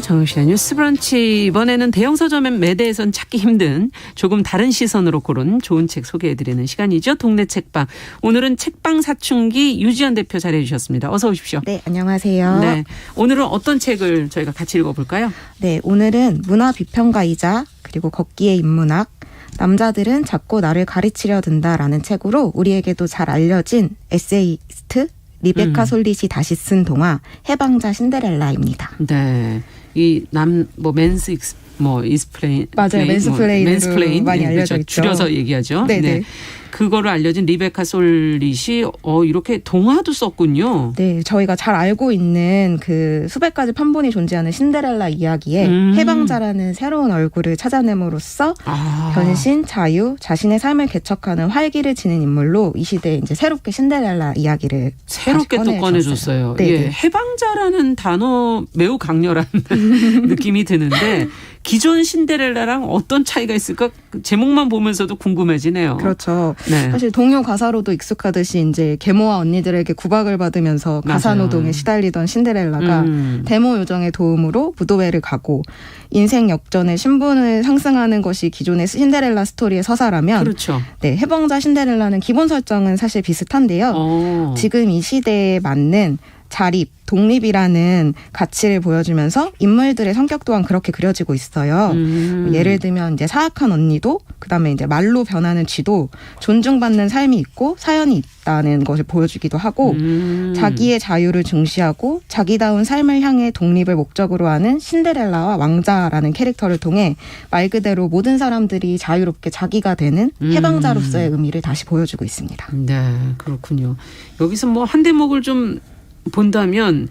정영실의 뉴스 브런치. 이번에는 대형 서점 매대에선 찾기 힘든 조금 다른 시선으로 고른 좋은 책 소개해드리는 시간이죠. 동네 책방. 오늘은 책방 사춘기 유지연 대표 자리해 주셨습니다. 어서 오십시오. 네, 안녕하세요. 네, 오늘은 어떤 책을 저희가 같이 읽어볼까요? 네, 오늘은 문화 비평가이자 그리고 걷기의 인문학, 남자들은 자꾸 나를 가르치려 든다라는 책으로 우리에게도 잘 알려진 에세이스트 리베카 솔릿이 다시 쓴 동화 해방자 신데렐라입니다. 네, 이 맨스 이스플레인 맞아요, 맨스플레인으로 많이 알려져 있죠. 줄여서 얘기하죠. 네네. 네. 그거를 알려진 리베카 솔릿이 이렇게 동화도 썼군요. 네, 저희가 잘 알고 있는 그 수백 가지 판본이 존재하는 신데렐라 이야기에 해방자라는 새로운 얼굴을 찾아냄으로써 변신, 자유, 자신의 삶을 개척하는 활기를 지닌 인물로 이 시대에 이제 새롭게 신데렐라 이야기를 새롭게 또 꺼내줬어요. 예, 해방자라는 단어 매우 강렬한 느낌이 드는데 기존 신데렐라랑 어떤 차이가 있을까? 제목만 보면서도 궁금해지네요. 그렇죠. 네. 사실 동요 가사로도 익숙하듯이 이제 계모와 언니들에게 구박을 받으면서 가사노동에 시달리던 신데렐라가 데모 요정의 도움으로 무도회를 가고 인생 역전의 신분을 상승하는 것이 기존의 신데렐라 스토리의 서사라면, 그렇죠. 네, 해방자 신데렐라는 기본 설정은 사실 비슷한데요. 지금 이 시대에 맞는 자립, 독립이라는 가치를 보여주면서 인물들의 성격 또한 그렇게 그려지고 있어요. 예를 들면 이제 사악한 언니도, 그다음에 이제 말로 변하는 쥐도 존중받는 삶이 있고 사연이 있다는 것을 보여주기도 하고, 자기의 자유를 중시하고 자기다운 삶을 향해 독립을 목적으로 하는 신데렐라와 왕자라는 캐릭터를 통해 말 그대로 모든 사람들이 자유롭게 자기가 되는 해방자로서의 의미를 다시 보여주고 있습니다. 네, 그렇군요. 여기서 뭐 한 대목을 좀 본다면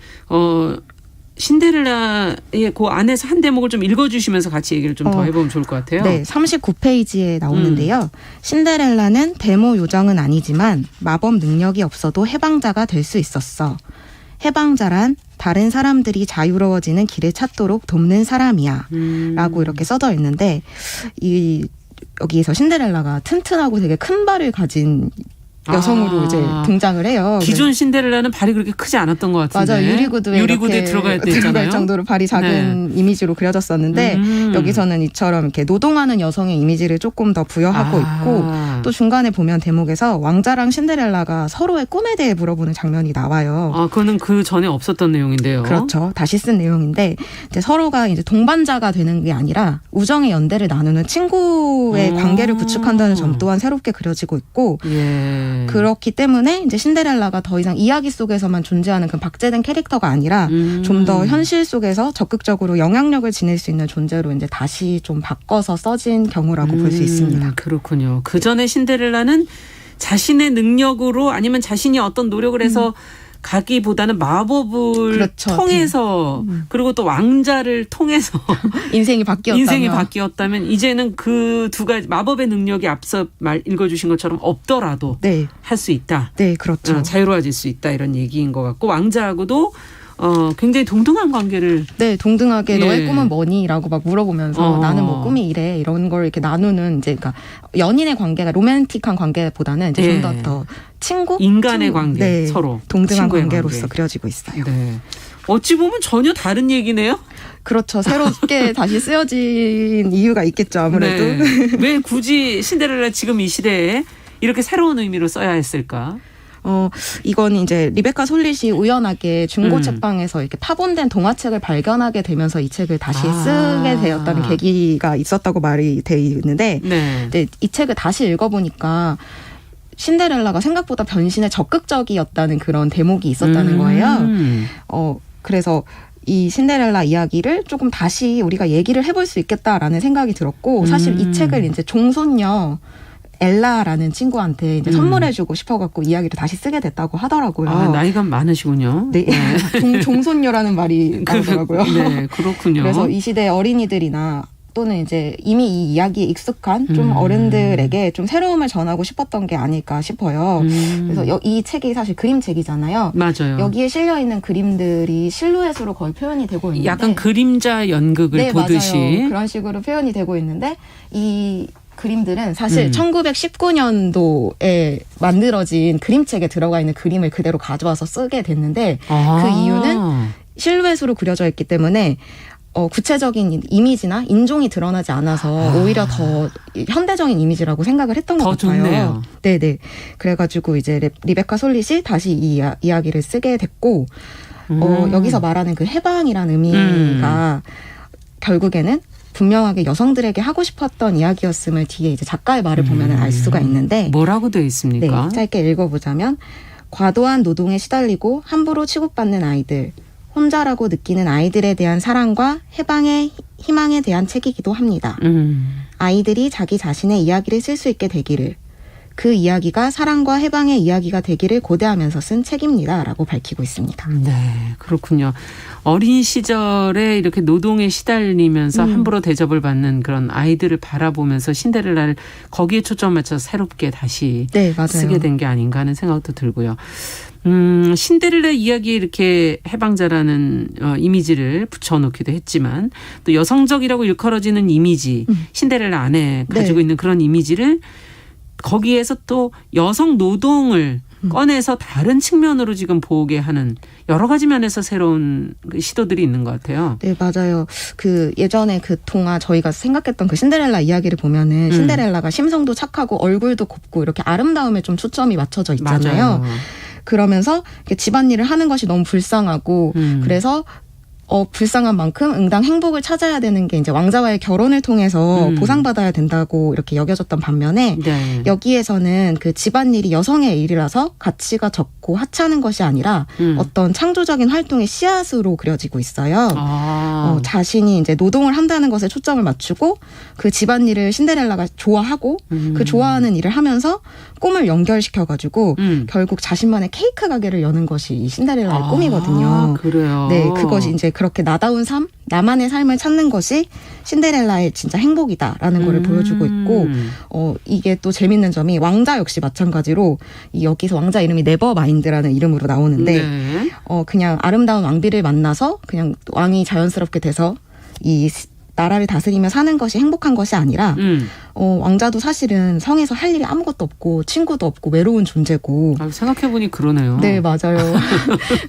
신데렐라의 그 안에서 한 대목을 좀 읽어주시면서 같이 얘기를 좀 더 해보면 좋을 것 같아요. 네, 39페이지에 나오는데요. 신데렐라는 데모 요정은 아니지만 마법 능력이 없어도 해방자가 될 수 있었어. 해방자란 다른 사람들이 자유로워지는 길을 찾도록 돕는 사람이야. 라고 이렇게 써져 있는데, 여기에서 신데렐라가 튼튼하고 되게 큰 발을 가진 여성으로 이제 등장을 해요. 기존 신데렐라는 발이 그렇게 크지 않았던 것 같은데. 맞아요. 유리구두에 들어갈 때 들어갈 있잖아요. 정도로 발이 작은 이미지로 그려졌었는데 여기서는 이처럼 이렇게 노동하는 여성의 이미지를 조금 더 부여하고 있고, 또 중간에 보면 대목에서 왕자랑 신데렐라가 서로의 꿈에 대해 물어보는 장면이 나와요. 그거는 그 전에 없었던 내용인데요. 그렇죠. 다시 쓴 내용인데 이제 서로가 이제 동반자가 되는 게 아니라 우정의 연대를 나누는 친구의 관계를 구축한다는 점 또한 새롭게 그려지고 있고, 예. 그렇기 때문에 이제 신데렐라가 더 이상 이야기 속에서만 존재하는 그 박제된 캐릭터가 아니라 좀 더 현실 속에서 적극적으로 영향력을 지닐 수 있는 존재로 이제 다시 좀 바꿔서 써진 경우라고 볼 수 있습니다. 그렇군요. 그 전에 신데렐라는 자신의 능력으로 아니면 자신이 어떤 노력을 해서 가기보다는 마법을 그렇죠. 통해서 그리고 또 왕자를 통해서 인생이 바뀌었다면 이제는 그 두 가지 마법의 능력이 앞서 읽어주신 것처럼 없더라도 할 수 있다. 네, 그렇죠. 자유로워질 수 있다 이런 얘기인 것 같고, 왕자하고도 굉장히 동등한 관계를. 네, 동등하게 너의 꿈은 뭐니?라고 막 물어보면서 나는 뭐 꿈이 이래 이런 걸 이렇게 나누는 이제 그러니까 연인의 관계가 로맨틱한 관계보다는 이제 좀 더 친구, 인간의 관계, 네, 서로 동등한 관계로서 그려지고 있어요. 네. 어찌 보면 전혀 다른 얘기네요. 그렇죠. 새롭게 다시 쓰여진 이유가 있겠죠, 아무래도. 네. 왜 굳이 신데렐라 지금 이 시대에 이렇게 새로운 의미로 써야 했을까? 이건 이제 리베카 솔릿이 우연하게 중고 책방에서 이렇게 파본된 동화책을 발견하게 되면서 이 책을 다시 쓰게 되었다는 계기가 있었다고 말이 돼 있는데, 이제 이 책을 다시 읽어보니까 신데렐라가 생각보다 변신에 적극적이었다는 그런 대목이 있었다는 거예요. 그래서 이 신데렐라 이야기를 조금 다시 우리가 얘기를 해볼 수 있겠다라는 생각이 들었고, 사실 이 책을 이제 종손녀 엘라라는 친구한테 이제 선물해주고 싶어갖고 이야기를 다시 쓰게 됐다고 하더라고요. 나이가 많으시군요. 네, 종손녀라는 말이 나오더라고요. 네, 그렇군요. 그래서 이 시대 어린이들이나 또는 이제 이미 이 이야기에 익숙한 좀 어른들에게 좀 새로움을 전하고 싶었던 게 아닐까 싶어요. 그래서 이 책이 사실 그림책이잖아요. 맞아요. 여기에 실려 있는 그림들이 실루엣으로 거의 표현이 되고 있는데, 약간 그림자 연극을 보듯이. 맞아요. 그런 식으로 표현이 되고 있는데, 이 그림들은 사실 1919년도에 만들어진 그림책에 들어가 있는 그림을 그대로 가져와서 쓰게 됐는데, 그 이유는 실루엣으로 그려져 있기 때문에 구체적인 이미지나 인종이 드러나지 않아서 오히려 더 현대적인 이미지라고 생각을 했던 것 같아요. 좋네요. 네네. 그래가지고 이제 리베카 솔릿이 다시 이 이야기를 쓰게 됐고 여기서 말하는 그 해방이라는 의미가 결국에는 분명하게 여성들에게 하고 싶었던 이야기였음을 뒤에 이제 작가의 말을 보면 알 수가 있는데 뭐라고 되어 있습니까? 네, 짧게 읽어보자면 과도한 노동에 시달리고 함부로 취급받는 아이들, 혼자라고 느끼는 아이들에 대한 사랑과 해방의 희망에 대한 책이기도 합니다. 아이들이 자기 자신의 이야기를 쓸 수 있게 되기를, 그 이야기가 사랑과 해방의 이야기가 되기를 고대하면서 쓴 책입니다. 라고 밝히고 있습니다. 네, 그렇군요. 어린 시절에 이렇게 노동에 시달리면서 함부로 대접을 받는 그런 아이들을 바라보면서 신데렐라를 거기에 초점 맞춰서 새롭게 다시 네, 맞아요. 쓰게 된 게 아닌가 하는 생각도 들고요. 신데렐라 이야기에 이렇게 해방자라는 이미지를 붙여놓기도 했지만 또 여성적이라고 일컬어지는 이미지, 신데렐라 안에 가지고 있는 그런 이미지를 거기에서 또 여성 노동을 꺼내서 다른 측면으로 지금 보게 하는 여러 가지 면에서 새로운 시도들이 있는 것 같아요. 네, 맞아요. 그 예전에 그 동화 저희가 생각했던 그 신데렐라 이야기를 보면은 신데렐라가 심성도 착하고 얼굴도 곱고 이렇게 아름다움에 좀 초점이 맞춰져 있잖아요. 맞아요. 그러면서 이렇게 집안일을 하는 것이 너무 불쌍하고 그래서 불쌍한 만큼 응당 행복을 찾아야 되는 게 이제 왕자와의 결혼을 통해서 보상받아야 된다고 이렇게 여겨졌던 반면에 네. 여기에서는 그 집안일이 여성의 일이라서 가치가 적고 하찮은 것이 아니라 어떤 창조적인 활동의 씨앗으로 그려지고 있어요. 자신이 이제 노동을 한다는 것에 초점을 맞추고 그 집안일을 신데렐라가 좋아하고 그 좋아하는 일을 하면서 꿈을 연결시켜가지고 결국 자신만의 케이크 가게를 여는 것이 이 신데렐라의 꿈이거든요. 그래요. 네, 그것이 이제 그렇게 나다운 삶, 나만의 삶을 찾는 것이 신데렐라의 진짜 행복이다라는 거를 보여주고 있고, 이게 또 재밌는 점이 왕자 역시 마찬가지로 여기서 왕자 이름이 네버마인드라는 이름으로 나오는데, 네. 그냥 아름다운 왕비를 만나서 그냥 왕이 자연스럽게 돼서 이 나라를 다스리며 사는 것이 행복한 것이 아니라 왕자도 사실은 성에서 할 일이 아무것도 없고 친구도 없고 외로운 존재고. 생각해보니 그러네요. 네, 맞아요.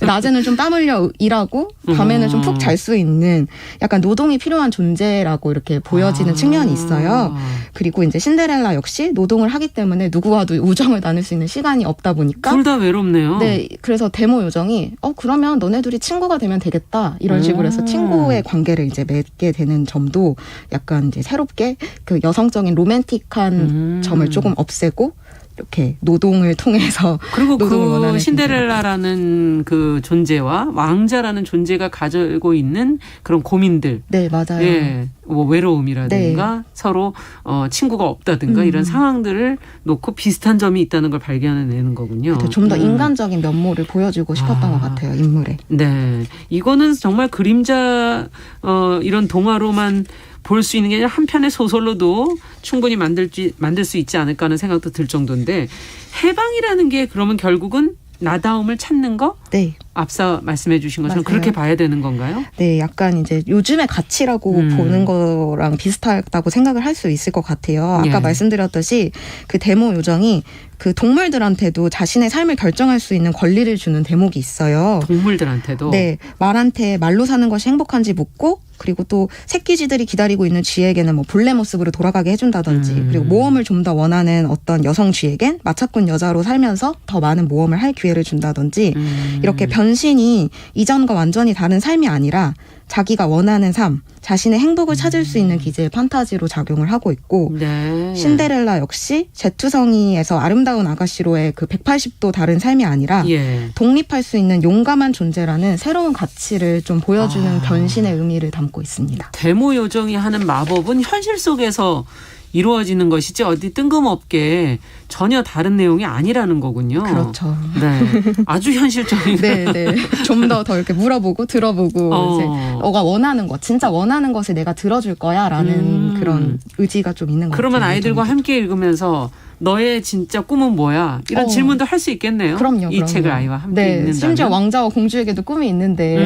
낮에는 좀 땀 흘려 일하고 밤에는 좀 푹 잘 수 있는 약간 노동이 필요한 존재라고 이렇게 보여지는 측면이 있어요. 그리고 이제 신데렐라 역시 노동을 하기 때문에 누구와도 우정을 나눌 수 있는 시간이 없다 보니까 둘 다 외롭네요. 네, 그래서 데모 요정이 그러면 너네 둘이 친구가 되면 되겠다 이런 식으로 해서 친구의 관계를 이제 맺게 되는 점도 약간 이제 새롭게 그 여성적인 로맨틱한 점을 조금 없애고 이렇게 노동을 통해서 그리고 노동을 그 원하는 신데렐라라는 그 존재와 왕자라는 존재가 가지고 있는 그런 고민들. 네, 맞아요. 예, 뭐 외로움이라든가 네. 서로 친구가 없다든가 이런 상황들을 놓고 비슷한 점이 있다는 걸 발견해내는 거군요. 좀 더 인간적인 면모를 보여주고 싶었던 것 같아요, 인물에. 네, 이거는 정말 그림자 이런 동화로만 볼 수 있는 게 아니라 한편의 소설로도 충분히 만들 수 있지 않을까 하는 생각도 들 정도인데, 해방이라는 게 그러면 결국은 나다움을 찾는 거? 네. 앞서 말씀해 주신 것처럼 맞아요. 그렇게 봐야 되는 건가요? 네, 약간 이제 요즘의 가치라고 보는 거랑 비슷하다고 생각을 할 수 있을 것 같아요. 아까 예. 말씀드렸듯이 그 데모 요정이 그 동물들한테도 자신의 삶을 결정할 수 있는 권리를 주는 대목이 있어요. 동물들한테도? 네, 말한테 말로 사는 것이 행복한지 묻고, 그리고 또 새끼쥐들이 기다리고 있는 쥐에게는 뭐 본래 모습으로 돌아가게 해준다든지, 그리고 모험을 좀 더 원하는 어떤 여성 쥐에겐 마차꾼 여자로 살면서 더 많은 모험을 할 기회를 준다든지, 이렇게 변신이 이전과 완전히 다른 삶이 아니라 자기가 원하는 삶, 자신의 행복을 찾을 수 있는 기제의 판타지로 작용을 하고 있고, 네. 신데렐라 역시 제투성이에서 아름다운 아가씨로의 그 180도 다른 삶이 아니라 예. 독립할 수 있는 용감한 존재라는 새로운 가치를 좀 보여주는 변신의 의미를 담고 있습니다. 데모 요정이 하는 마법은 현실 속에서 이루어지는 것이지 어디 뜬금없게 전혀 다른 내용이 아니라는 거군요. 그렇죠. 네, 아주 현실적인. 네, 네. 좀 더 이렇게 물어보고 들어보고 이제 너가 원하는 것, 진짜 원하는 것을 내가 들어줄 거야라는 그런 의지가 좀 있는 것 같아요. 그러면 아이들과 함께 읽으면서 너의 진짜 꿈은 뭐야? 이런 질문도 할 수 있겠네요. 그럼요. 이 책을 아이와 함께 네, 읽는다면. 심지어 왕자와 공주에게도 꿈이 있는데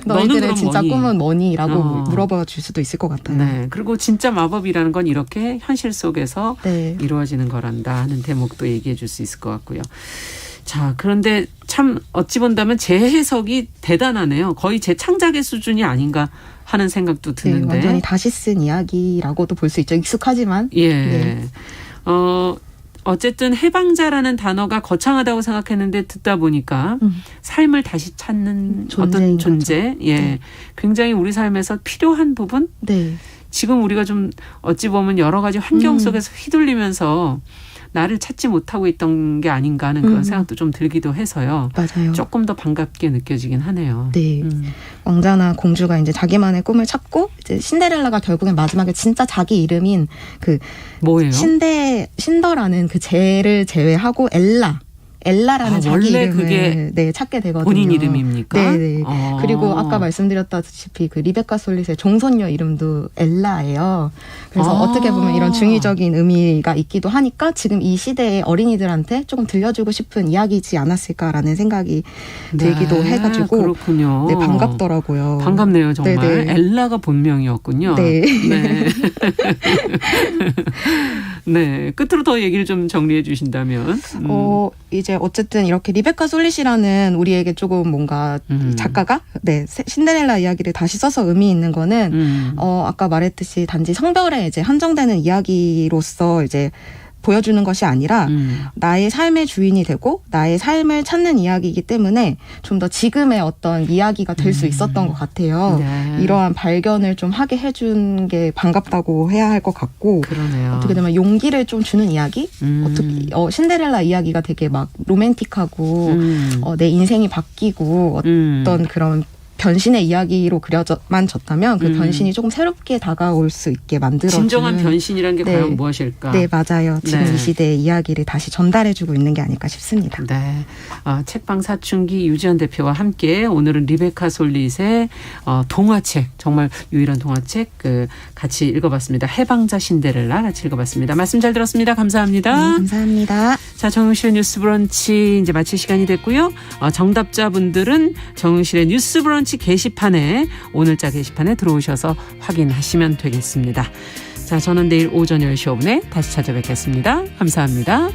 너희들의 그럼 진짜 뭐니? 꿈은 뭐니? 라고 물어봐 줄 수도 있을 것 같아요. 네, 그리고 진짜 마법이라는 건 이렇게 현실 속에서 네. 이루어지는 거란다 하는 대목도 얘기해 줄 수 있을 것 같고요. 자, 그런데 참 어찌 본다면 재해석이 대단하네요. 거의 재창작의 수준이 아닌가 하는 생각도 드는데. 네, 완전히 다시 쓴 이야기라고도 볼 수 있죠. 익숙하지만. 예. 네. 어쨌든 해방자라는 단어가 거창하다고 생각했는데 듣다 보니까 삶을 다시 찾는 어떤 존재. 예. 네. 굉장히 우리 삶에서 필요한 부분. 네. 지금 우리가 좀 어찌 보면 여러 가지 환경 속에서 휘둘리면서 나를 찾지 못하고 있던 게 아닌가 하는 그런 생각도 좀 들기도 해서요. 맞아요. 조금 더 반갑게 느껴지긴 하네요. 네. 왕자나 공주가 이제 자기만의 꿈을 찾고 이제 신데렐라가 결국엔 마지막에 진짜 자기 이름인 그 뭐예요? 신더라는 그 제를 제외하고 엘라라는 자기 원래 이름을 그게 찾게 되거든요. 본인 이름입니까? 네. 그리고 아까 말씀드렸다시피 그 리베카 솔릿의 종손녀 이름도 엘라예요. 그래서 어떻게 보면 이런 중의적인 의미가 있기도 하니까 지금 이 시대의 어린이들한테 조금 들려주고 싶은 이야기지 않았을까라는 생각이 들기도 해가지고 그렇군요. 네, 반갑더라고요. 반갑네요, 정말. 네네. 엘라가 본명이었군요. 네. 네. 네. 끝으로 더 얘기를 좀 정리해 주신다면. 이제 어쨌든 이렇게 리베카 솔릿이라는 우리에게 조금 뭔가 작가가 신데렐라 이야기를 다시 써서 의미 있는 거는 아까 말했듯이 단지 성별에 이제 한정되는 이야기로서 이제 보여주는 것이 아니라 나의 삶의 주인이 되고 나의 삶을 찾는 이야기이기 때문에 좀 더 지금의 어떤 이야기가 될 수 있었던 것 같아요. 네. 이러한 발견을 좀 하게 해준 게 반갑다고 해야 할 것 같고 그러네요. 어떻게 보면 용기를 좀 주는 이야기? 신데렐라 이야기가 되게 막 로맨틱하고 내 인생이 바뀌고 어떤 그런 변신의 이야기로 그려만 졌다면 그 변신이 조금 새롭게 다가올 수 있게 만들어주는 진정한 변신이란 게 과연 무엇일까? 네, 맞아요. 지금 네. 이 시대의 이야기를 다시 전달해주고 있는 게 아닐까 싶습니다. 네. 책방 사춘기 유지연 대표와 함께 오늘은 리베카 솔릿의 동화책, 정말 유일한 동화책 같이 읽어봤습니다. 해방자 신데렐라 같이 읽어봤습니다. 말씀 잘 들었습니다. 감사합니다. 네, 감사합니다. 자, 정용실의 뉴스 브런치 이제 마칠 시간이 됐고요. 정답자분들은 정용실의 뉴스 브런치 게시판에 오늘자 게시판에 들어오셔서 확인하시면 되겠습니다. 자, 저는 내일 오전 10시 5분에 다시 찾아뵙겠습니다. 감사합니다.